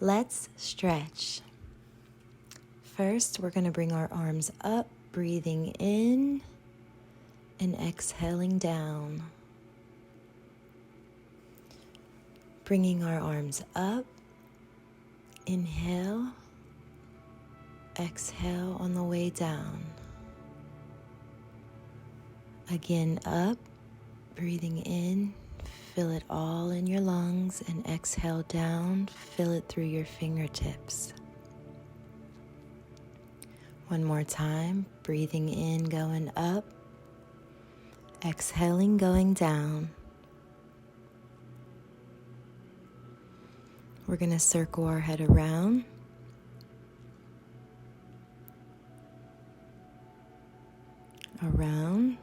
Let's stretch. First, we're going to bring our arms up, breathing in and exhaling down. Bringing our arms up, inhale, exhale on the way down. Again, up, breathing in, fill it all in your lungs, and exhale down, fill it through your fingertips. One more time, breathing in, going up, exhaling, going down. We're going to circle our head around. Around.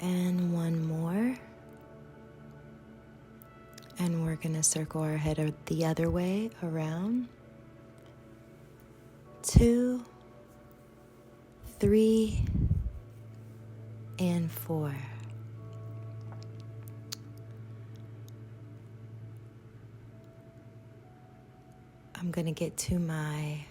And one more. And we're going to circle our head the other way, around. 2, 3, and 4. I'm going to get to my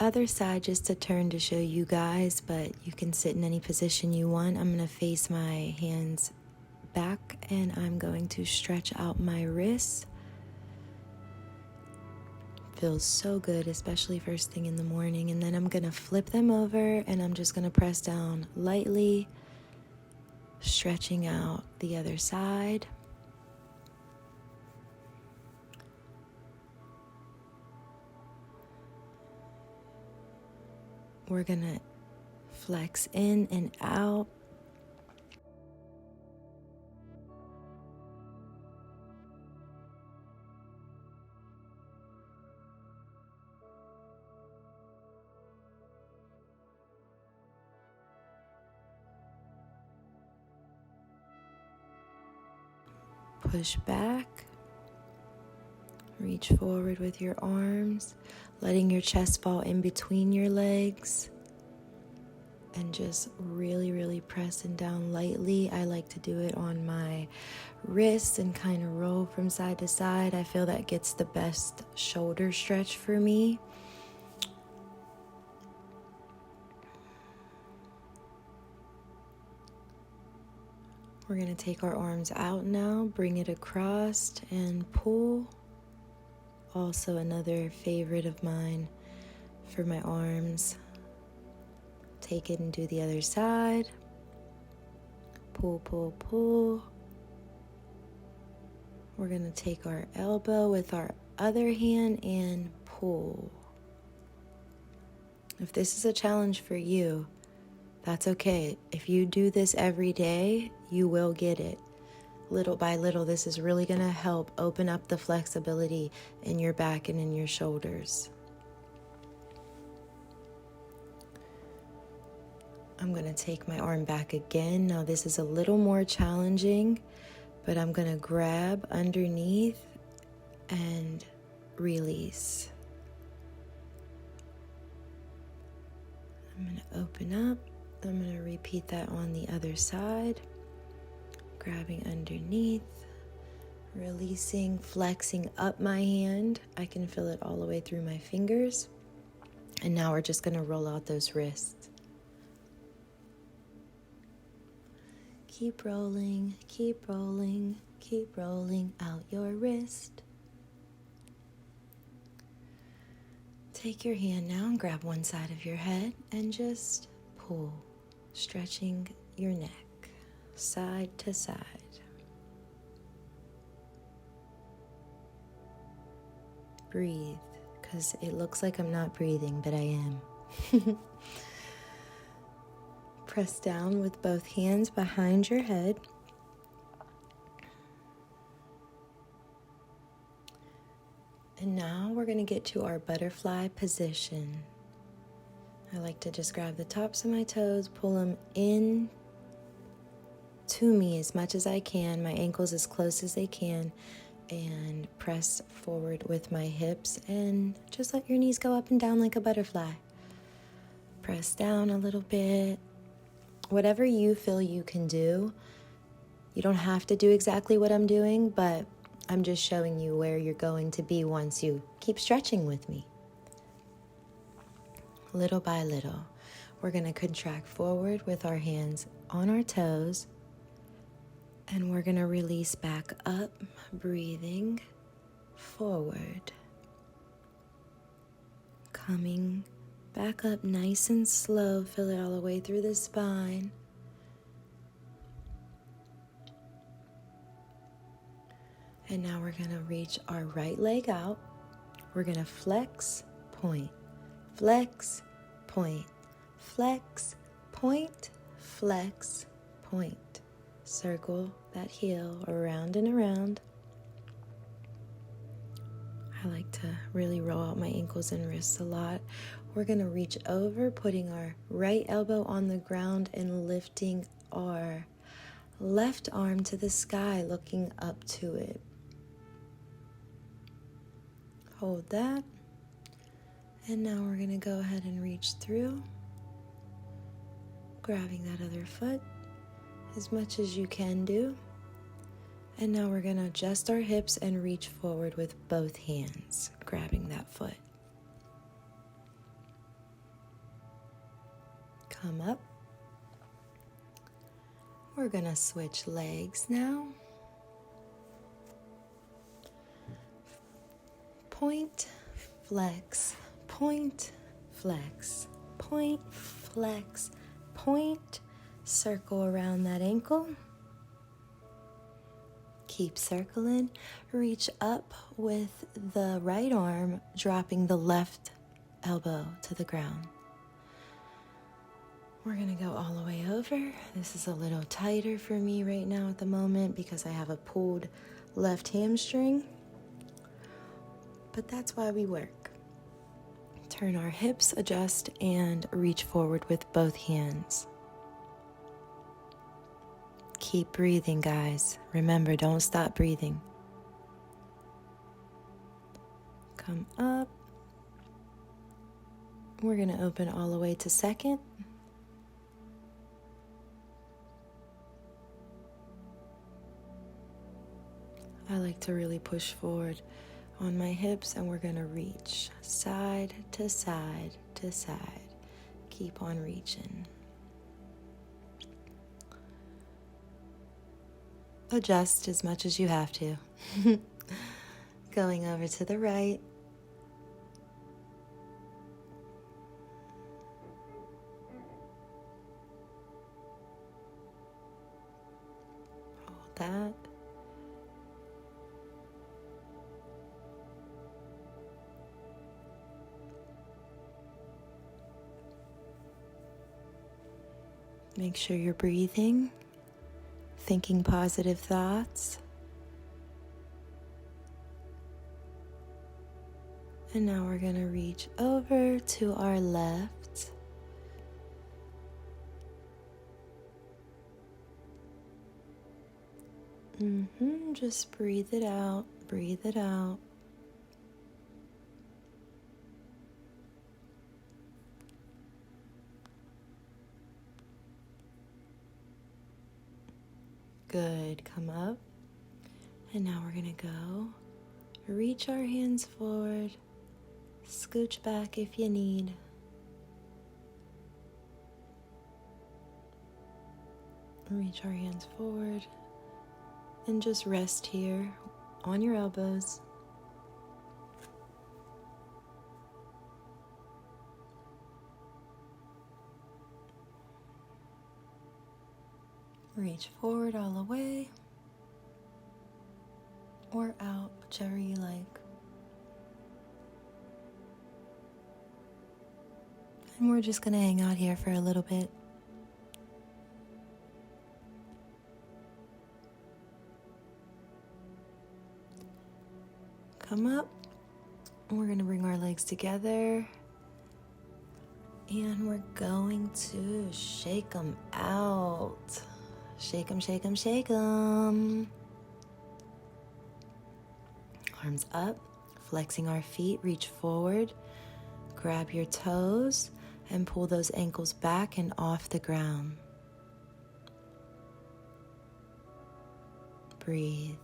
other side just to turn to show you guys, but you can sit in any position you want. I'm going to face my hands back and I'm going to stretch out my wrists. Feels so good, especially first thing in the morning. And then I'm going to flip them over and I'm just going to press down lightly, stretching out the other side. We're going to flex in and out. Push back. Reach forward with your arms, letting your chest fall in between your legs. And just really pressing down lightly. I like to do it on my wrists and kind of roll from side to side. I feel that gets the best shoulder stretch for me. We're going to take our arms out now, bring it across and pull. Also another favorite of mine for my arms. Take it and do the other side. Pull, pull, pull. We're going to take our elbow with our other hand and pull. If this is a challenge for you, that's okay. If you do this every day, you will get it. Little by little, this is really going to help open up the flexibility in your back and in your shoulders. I'm going to take my arm back again. Now this is a little more challenging, but I'm going to grab underneath and release. I'm going to open up. I'm going to repeat that on the other side. Grabbing underneath, releasing, flexing up my hand. I can feel it all the way through my fingers. And now we're just going to roll out those wrists. Keep rolling, keep rolling, keep rolling out your wrist. Take your hand now and grab one side of your head and just pull, stretching your neck side to side. Breathe, because it looks like I'm not breathing, but I am. Press down with both hands behind your head. And now we're going to get to our butterfly position. I like to just grab the tops of my toes, pull them in to me as much as I can, my ankles as close as they can, and press forward with my hips and just let your knees go up and down like a butterfly. Press down a little bit. Whatever you feel you can do. You don't have to do exactly what I'm doing, but I'm just showing you where you're going to be once you keep stretching with me. Little by little, we're going to contract forward with our hands on our toes, and we're going to release back up, breathing forward. Coming back up nice and slow, feel it all the way through the spine. And now we're going to reach our right leg out. We're going to flex, point, flex, point, flex, point, flex, point. Circle that heel around and around. I like to really roll out my ankles and wrists a lot. We're going to reach over, putting our right elbow on the ground and lifting our left arm to the sky, looking up to it. Hold that. And now we're going to go ahead and reach through, grabbing that other foot as much as you can do. And now we're going to adjust our hips and reach forward with both hands, grabbing that foot. Come up. We're going to switch legs now. Point, flex, point, flex, point, flex, point. Circle around that ankle. Keep circling. Reach up with the right arm, dropping the left elbow to the ground. We're going to go all the way over. This is a little tighter for me right now at the moment because I have a pulled left hamstring. But that's why we work. Turn our hips, adjust, and reach forward with both hands. Keep breathing, guys. Remember, don't stop breathing. Come up. We're going to open all the way to second. I like to really push forward on my hips, and we're going to reach side to side to side. Keep on reaching. Adjust as much as you have to. Going over to the right. Hold that. Make sure you're breathing, thinking positive thoughts. And now we're going to reach over to our left. Just breathe it out, breathe it out. Good, come up. And now we're going to go. Reach our hands forward. Scooch back if you need. Reach our hands forward. And just rest here on your elbows. Reach forward all the way, or out, whichever you like. And we're just going to hang out here for a little bit. Come up. We're going to bring our legs together. And we're going to shake them out. Shake them, shake them, shake them. Arms up, flexing our feet, reach forward. Grab your toes and pull those ankles back and off the ground. Breathe.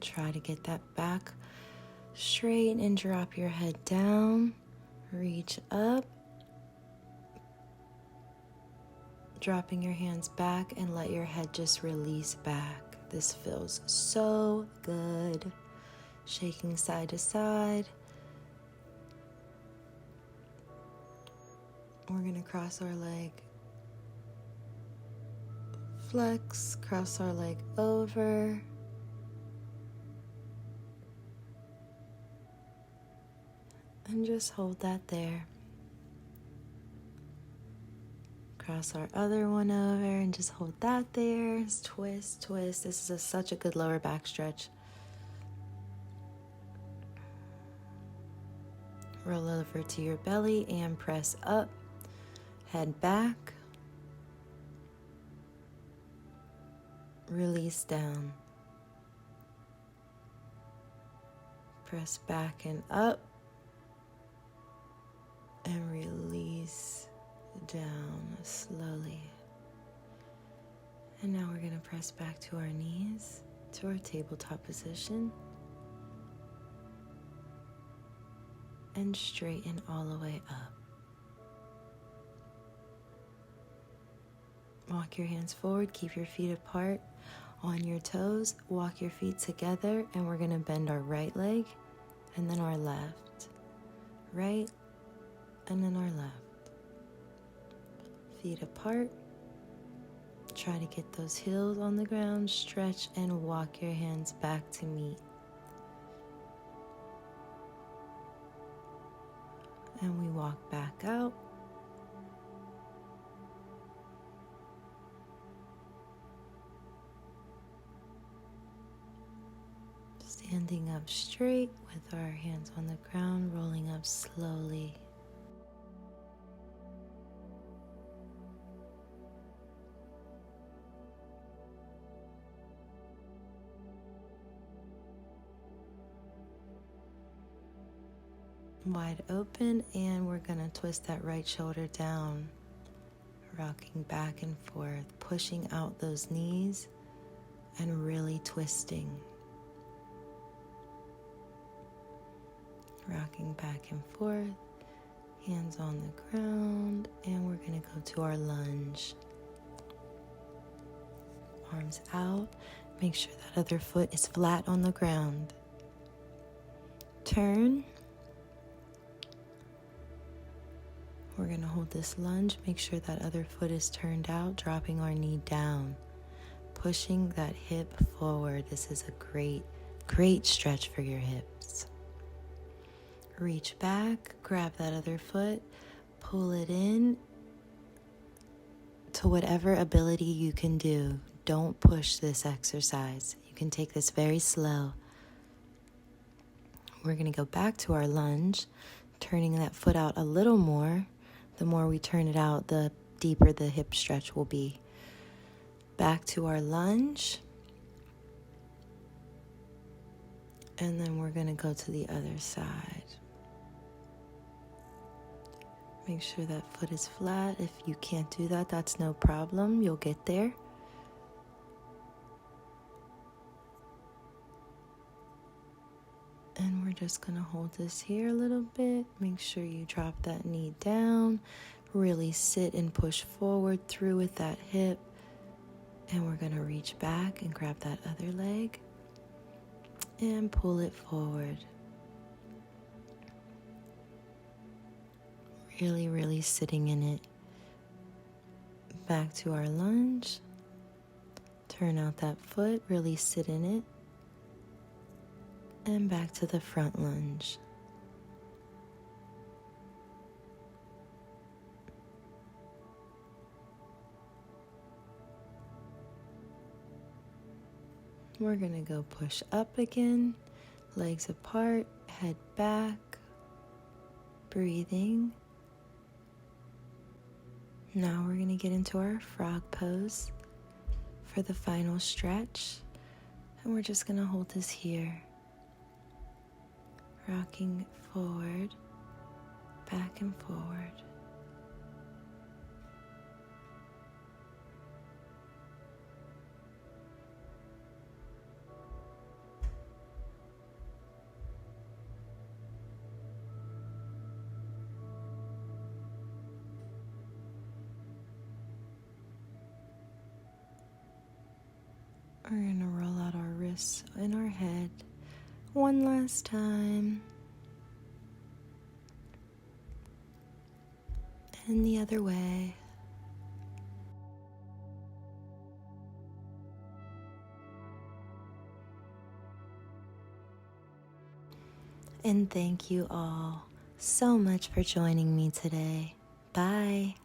Try to get that back straight and drop your head down. Reach up. Dropping your hands back and let your head just release back. This feels so good. Shaking side to side. We're going to cross our leg. Flex, cross our leg over. And just hold that there. Cross our other one over and just hold that there. Twist, twist. This is such a good lower back stretch. Roll over to your belly and press up. Head back. Release down. Press back and up. And release down slowly. And now we're going to press back to our knees, to our tabletop position. And straighten all the way up. Walk your hands forward, keep your feet apart on your toes. Walk your feet together, and we're going to bend our right leg and then our left. Right and then our left. Feet apart. Try to get those heels on the ground. Stretch and walk your hands back to meet. And we walk back out. Standing up straight with our hands on the ground, rolling up slowly. Wide open, and we're going to twist that right shoulder down, rocking back and forth, pushing out those knees and really twisting. Rocking back and forth, hands on the ground, and we're going to go to our lunge. Arms out, make sure that other foot is flat on the ground. Turn. We're going to hold this lunge, make sure that other foot is turned out, dropping our knee down, pushing that hip forward. This is a great stretch for your hips. Reach back, grab that other foot, pull it in to whatever ability you can do. Don't push this exercise. You can take this very slow. We're going to go back to our lunge, turning that foot out a little more. The more we turn it out, the deeper the hip stretch will be. Back to our lunge. And then we're going to go to the other side. Make sure that foot is flat. If you can't do that, that's no problem. You'll get there. And we're just going to hold this here a little bit. Make sure you drop that knee down. Really sit and push forward through with that hip. And we're going to reach back and grab that other leg and pull it forward. Really sitting in it. Back to our lunge. Turn out that foot, really sit in it. And back to the front lunge. We're going to go push up again, legs apart, head back, breathing. Now we're going to get into our frog pose for the final stretch. And we're just going to hold this here. Rocking forward, back and forward. We're going to roll out our wrists in our head one last time. And the other way. And thank you all so much for joining me today. Bye.